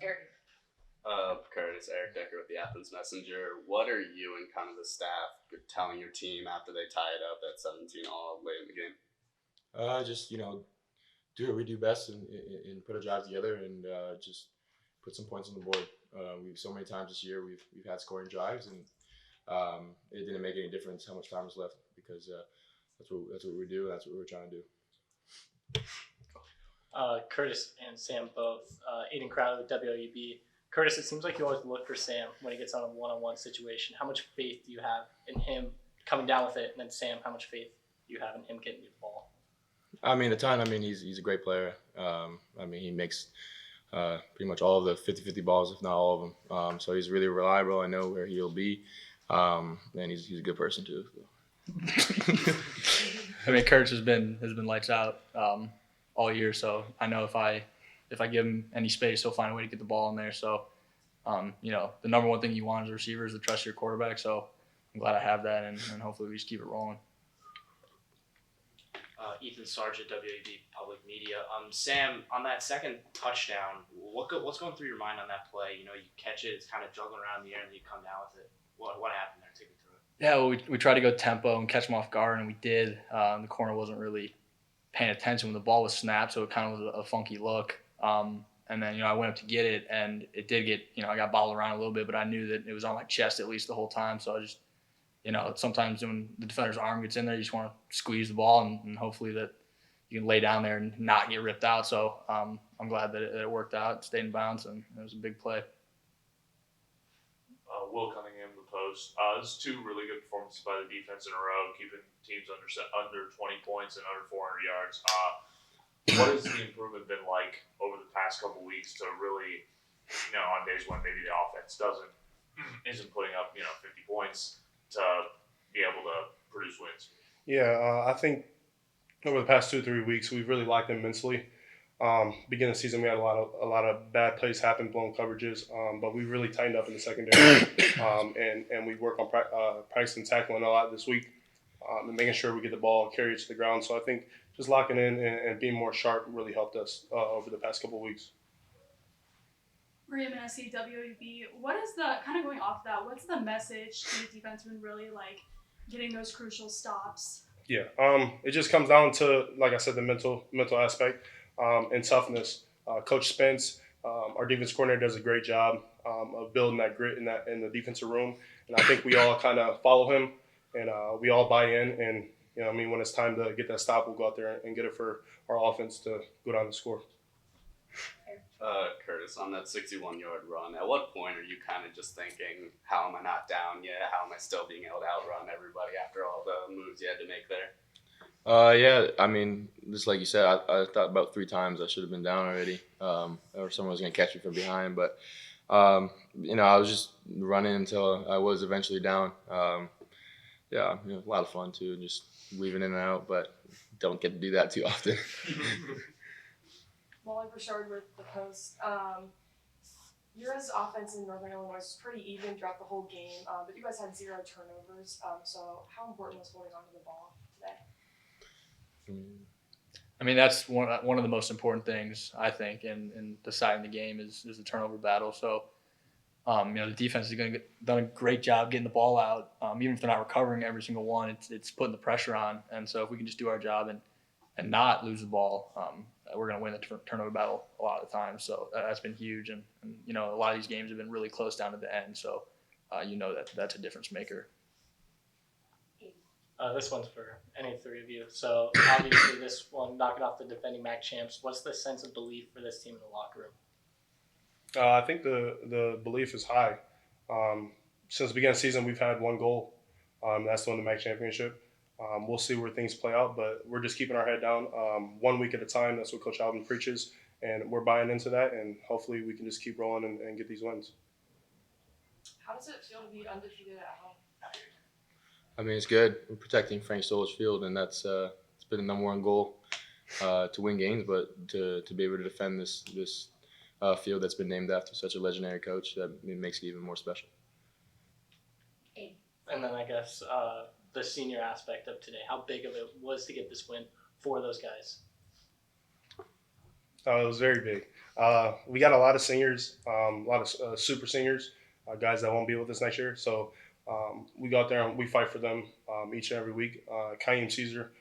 Eric. Curtis, Eric Decker with the Athens Messenger. What are you and kind of the staff telling your team after they tie it up at 17 all late in the game? Just do what we do best and put a drive together and just put some points on the board. We've so many times this year we've had scoring drives and it didn't make any difference how much time was left because that's what we do. That's what we're trying to do. Curtis and Sam both. Aiden Crowley with WLUB. Curtis, it seems like you always look for Sam when he gets on a one-on-one situation. How much faith do you have in him coming down with it? And then Sam, how much faith do you have in him getting you the ball? He's a great player. He makes pretty much all of the 50-50 balls, if not all of them. So he's really reliable. I know where he'll be. And he's a good person too. Curtis has been lights out all year. So I know if I give him any space, he'll find a way to get the ball in there. So, the number one thing you want as a receiver is to trust your quarterback. So I'm glad I have that, and hopefully we just keep it rolling. Ethan Sargent, WAB Public Media. Sam, on that second touchdown, what's going through your mind on that play? You catch it, it's kind of juggling around in the air, and then you come down with it. What happened there? Take me through it. Yeah, well, we tried to go tempo and catch him off guard, and we did. The corner wasn't really paying attention when the ball was snapped, so it kind of was a funky look. And then, I went up to get it, and it did get, I got bobbled around a little bit, but I knew that it was on my chest at least the whole time. So I just, sometimes when the defender's arm gets in there, you just want to squeeze the ball and hopefully that you can lay down there and not get ripped out. So I'm glad that it worked out, stayed in bounds, and it was a big play. Will Cunningham, the post. This is two really good performances by the defense in a row, keeping teams under 20 points and under 400 yards. What has the improvement been like over the past couple weeks to really, on days when maybe the offense isn't putting up, 50 points to be able to produce wins? Yeah, I think over the past 2-3 weeks, we've really liked them immensely. Beginning of the season, we had a lot of bad plays happen, blown coverages, but we really tightened up in the secondary, and we work on practicing tackling a lot this week, and making sure we get the ball, carry it to the ground. So I think just locking in and being more sharp really helped us over the past couple of weeks. Maria Manesi, WAB. What is kind of going off that, what's the message to the defensemen really getting those crucial stops? Yeah, it just comes down to, like I said, the mental aspect and toughness. Coach Spence, our defense coordinator, does a great job of building that grit in the defensive room, and I think we all kind of follow him, and we all buy in. And when it's time to get that stop, we'll go out there and get it for our offense to go down and score. Curtis, on that 61-yard run, at what point are you kind of just thinking, how am I not down yet? How am I still being able to outrun everybody after all the moves you had to make there? Just like you said, I thought about 3 times I should have been down already, or someone was going to catch me from behind. But, I was just running until I was eventually down. A lot of fun too, just weaving in and out, but don't get to do that too often. Molly Bouchard with the Post. Your guys' offense in Northern Illinois was pretty even throughout the whole game, but you guys had 0 turnovers. So how important was holding on to the ball today? That's one of the most important things, I think, in deciding the game is the turnover battle. So, the defense has done a great job getting the ball out. Even if they're not recovering every single one, it's putting the pressure on. And so if we can just do our job and not lose the ball, we're going to win the turnover battle a lot of the time. So that's been huge. And a lot of these games have been really close down to the end. So, that's a difference maker. This one's for any 3 of you. So obviously this one, knocking off the defending MAC champs. What's the sense of belief for this team in the locker room? I think the belief is high. Since the beginning of the season, we've had one goal. That's to win the MAC championship. We'll see where things play out, but we're just keeping our head down 1 week at a time. That's what Coach Alvin preaches, and we're buying into that, and hopefully we can just keep rolling and get these wins. How does it feel to be undefeated at home? It's good. We're protecting Frank Stolar's field, and that's it's been the number one goal to win games, but to be able to defend this field that's been named after such a legendary coach, that makes it even more special. And then I guess the senior aspect of today, how big of it was to get this win for those guys? It was very big. We got a lot of singers, a lot of super singers, guys that won't be with us next year. So we go out there and we fight for them each and every week. Kaim Caesar,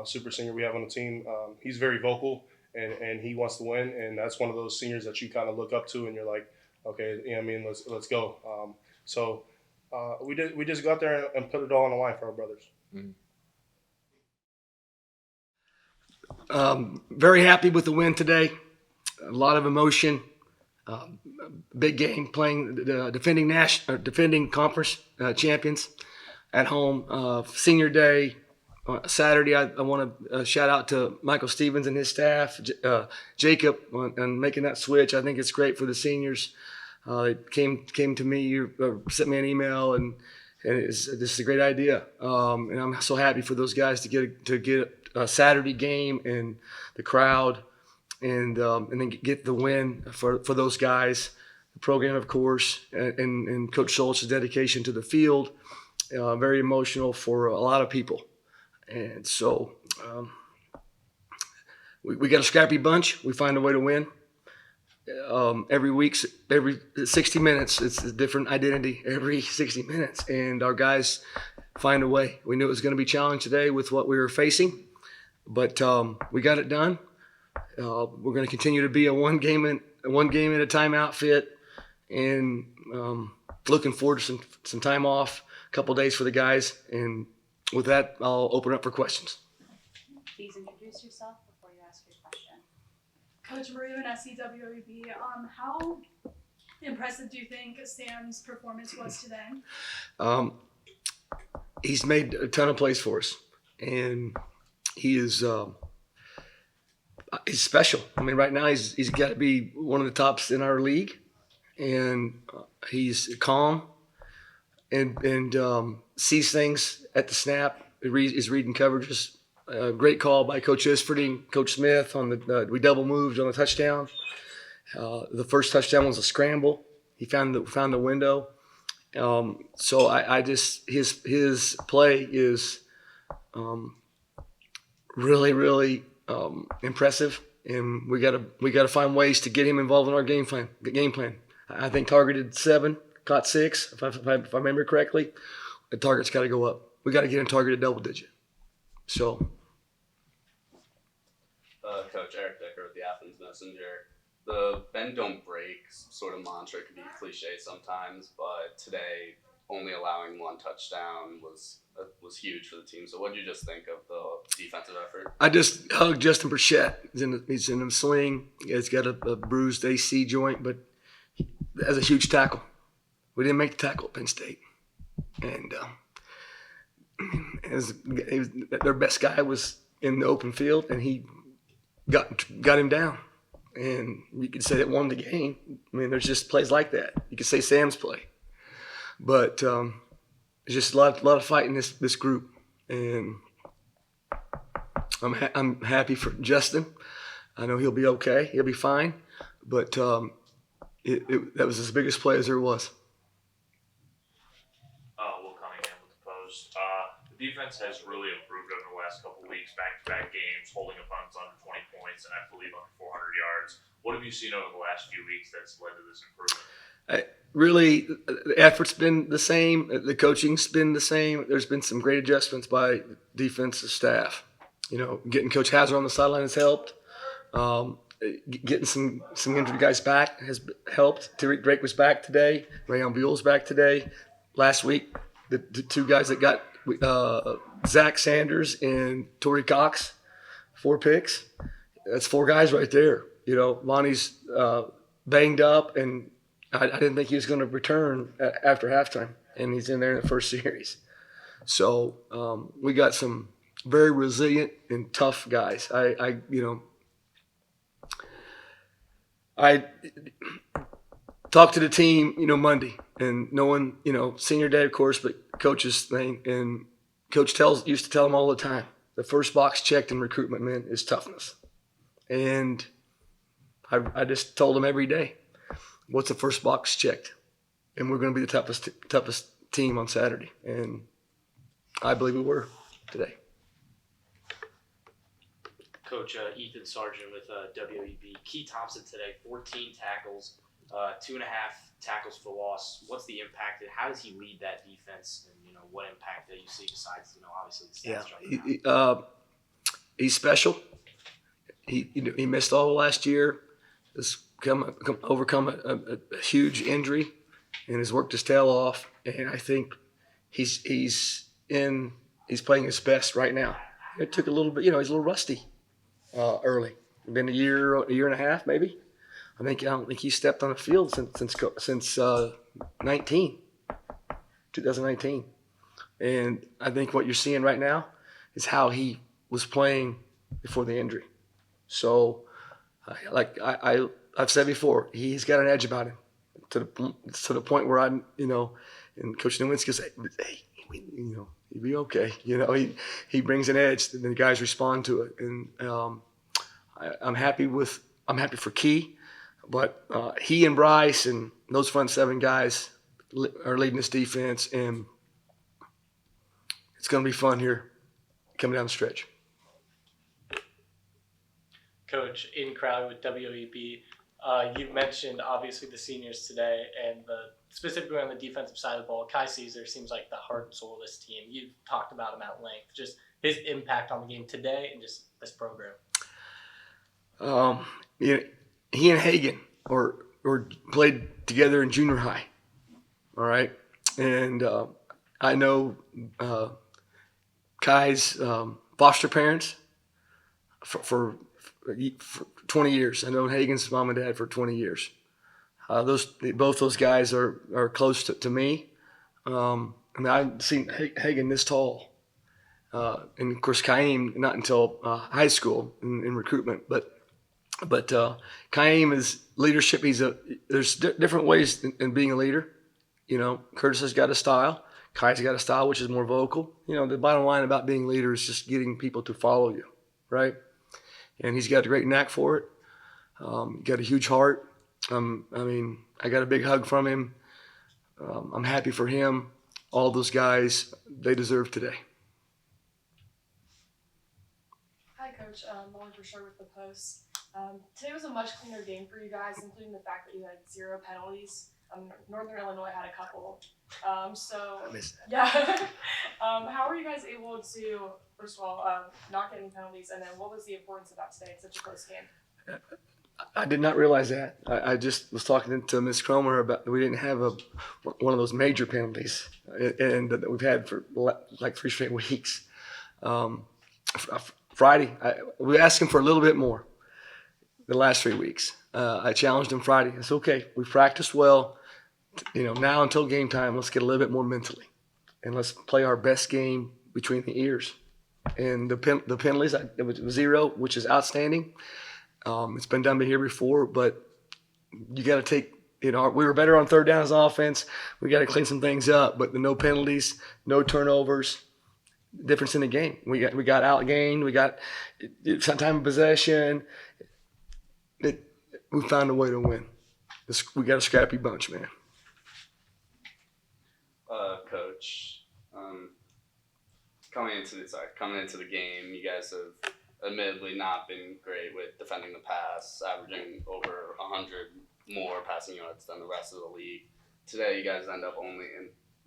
super singer we have on the team, he's very vocal and he wants to win. And that's one of those seniors that you kind of look up to and you're like, okay, you know what I mean, let's go. We just go out there and put it all on the line for our brothers. Mm-hmm. Very happy with the win today. A lot of emotion. Big game playing the defending conference champions at home. Senior day, Saturday. I want to shout out to Michael Stevens and his staff, Jacob, on making that switch. I think it's great for the seniors. They came to me, sent me an email, and this is a great idea. And I'm so happy for those guys to get a Saturday game and the crowd, and then get the win for those guys. The program, of course, and Coach Schultz's dedication to the field, very emotional for a lot of people. And so we got a scrappy bunch. We find a way to win. Every 60 minutes, it's a different identity every 60 minutes, and our guys find a way. We knew it was going to be a challenge today with what we were facing, but we got it done. We're going to continue to be a one game at a time outfit, and looking forward to some time off, a couple days for the guys. And with that, I'll open up for questions. Please introduce yourself before you ask your question. Coach Maria and SCWB, how impressive do you think Sam's performance was today? He's made a ton of plays for us, and he is he's special. I mean, right now he's got to be one of the tops in our league, and he's calm and sees things at the snap. Is reading coverages. Great call by Coach Isfording, Coach Smith on we double moved on the touchdown. The first touchdown was a scramble. He found the window. So I just his play is really impressive, and we gotta find ways to get him involved in our game plan. I think targeted 7, caught 6, if I remember correctly. The target's got to go up. We got to get him targeted double digit. So. Coach Eric Dicker with the Athens Messenger. The bend don't break sort of mantra can be cliche sometimes, but today only allowing 1 touchdown was huge for the team. So what did you just think of the defensive effort? I just hugged Justin Burchett. He's in a sling. He's got a bruised AC joint, but that's a huge tackle. We didn't make the tackle at Penn State, and their best guy was in the open field, and he got him down. And you could say it won the game. I mean, there's just plays like that. You could say Sam's play, but it's just a lot of fight in this group, and I'm happy for Justin. I know he'll be okay. He'll be fine, but that was his biggest play as there was. Will Cunningham with the Post. The defense has really improved over the last couple of weeks, back-to-back games, holding opponents under 20 points, and I believe under 400 yards. What have you seen over the last few weeks that's led to this improvement? Really, the effort's been the same. The coaching's been the same. There's been some great adjustments by defensive staff. You know, getting Coach Hazard on the sideline has helped. Getting some injured guys back has helped. Tariq Drake was back today. Rayon Buell's back today. Last week, the 2 guys that got Zach Sanders and Torrey Cox, 4 picks. That's 4 guys right there. You know, Lonnie's banged up, and I didn't think he was going to return after halftime, and he's in there in the first series. So we got some very resilient and tough guys. I talked to the team, Monday, and knowing, senior day, of course, but coach's thing, and coach used to tell them all the time, the first box checked in recruitment, man, is toughness. And I just told them every day, what's the first box checked? And we're going to be the toughest team on Saturday. And I believe we were today. Coach Ethan Sargent with WEB. Key Thompson today, 14 tackles, 2.5 tackles for loss. What's the impact? How does he lead that defense? And what impact that you see besides obviously the stats jumping out? He's special. He missed all last year. Has overcome a huge injury, and has worked his tail off. And I think he's playing his best right now. It took a little bit, he's a little rusty early. Been a year and a half maybe. I don't think he stepped on the field since 2019, and I think what you're seeing right now is how he was playing before the injury. So, I've said before, he's got an edge about him to the point where and Coach Nowinski say, hey, he'll be okay. He brings an edge, and the guys respond to it, and I'm happy for Key. But he and Bryce and those front seven guys are leading this defense, and it's going to be fun here coming down the stretch. Coach, Aiden Crowley with WEB. You mentioned obviously the seniors today, and specifically on the defensive side of the ball, Kai Caesar seems like the heart and soul of this team. You've talked about him at length, just his impact on the game today and just this program. He and Hagan or played together in junior high. All right, and I know Kai's foster parents for 20 years. I know Hagan's mom and dad for 20 years. Both those guys are close to me. I've seen Hagan this tall, and of course Kaim not until high school in recruitment, but Kaim is leadership. There's different ways in being a leader. Curtis has got a style. Kai's got a style which is more vocal. The bottom line about being a leader is just getting people to follow you, right? And he's got a great knack for it. Got a huge heart. I got a big hug from him. I'm happy for him. All those guys, they deserve today. Hi, Coach. Lauren for sure with the Post. Today was a much cleaner game for you guys, including the fact that you had 0 penalties. Northern Illinois had a couple. I missed that. Yeah. How were you guys able to, first of all, not get any penalties, and then what was the importance of that today in such a close game? I did not realize that. I just was talking to Ms. Cromer about we didn't have one of those major penalties, and that we've had for like 3 straight weeks. Friday, we asked him for a little bit more the last 3 weeks. I challenged him Friday. I said, okay, we practiced well. Now until game time, let's get a little bit more mentally, and let's play our best game between the ears. And the penalties, it was 0, which is outstanding. It's been done here before, but you got to take. We were better on 3rd down as offense. We got to clean some things up, but the no penalties, no turnovers. Difference in the game. We got outgained. We got some time of possession. We found a way to win. We got a scrappy bunch, man. Coach, coming into the game, you guys have admittedly not been great with defending the pass, averaging over 100 more passing yards than the rest of the league. Today, you guys end up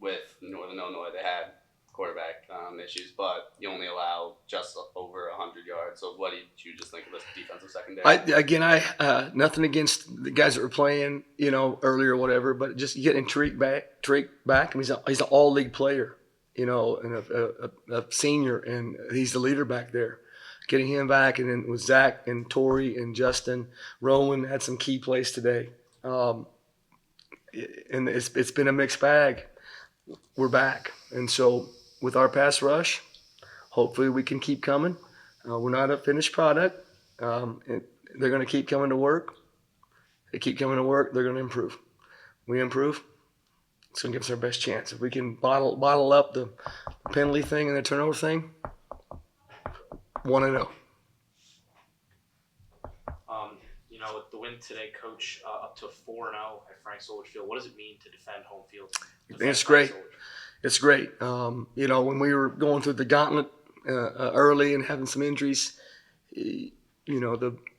with Northern Illinois. They had quarterback issues, but you only allow just over 100 yards. So what did you just think of this defensive secondary? I nothing against the guys that were playing, earlier or whatever, but just getting Tariq back. He's an all-league player, and a senior, and he's the leader back there. Getting him back, and then with Zach and Tori and Justin, Rowan had some key plays today, and it's been a mixed bag. We're back, and so with our pass rush, hopefully we can keep coming. We're not a finished product. They're going to keep coming to work. They keep coming to work, they're going to improve. We improve, it's going to give us our best chance. If we can bottle up the penalty thing and the turnover thing, 1-0. With the win today, Coach, up to 4-0 at Frank Solich Field, what does it mean to defend home field? It's great. It's great. When we were going through the gauntlet early and having some injuries,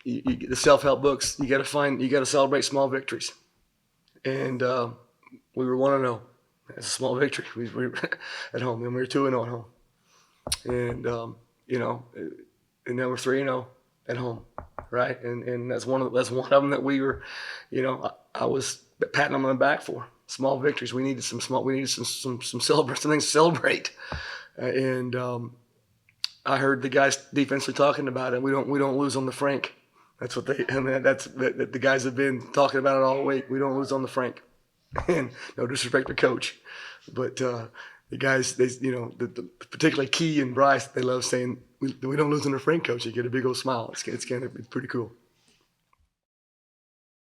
the self-help books. You got to celebrate small victories, and we were 1-0. That's a small victory. We were at home, and we were 2-0 at home, and and then we're 3-0 at home, right? And that's one of them that we were, I was patting them on the back for small victories. We needed some things to celebrate, and I heard the guys defensively talking about it. We don't lose on the Frank. That's what the guys have been talking about it all week. We don't lose on the Frank, and no disrespect to coach, but the guys, particularly Key and Bryce, they love saying we don't lose on the Frank, coach. You get a big old smile. It's pretty cool.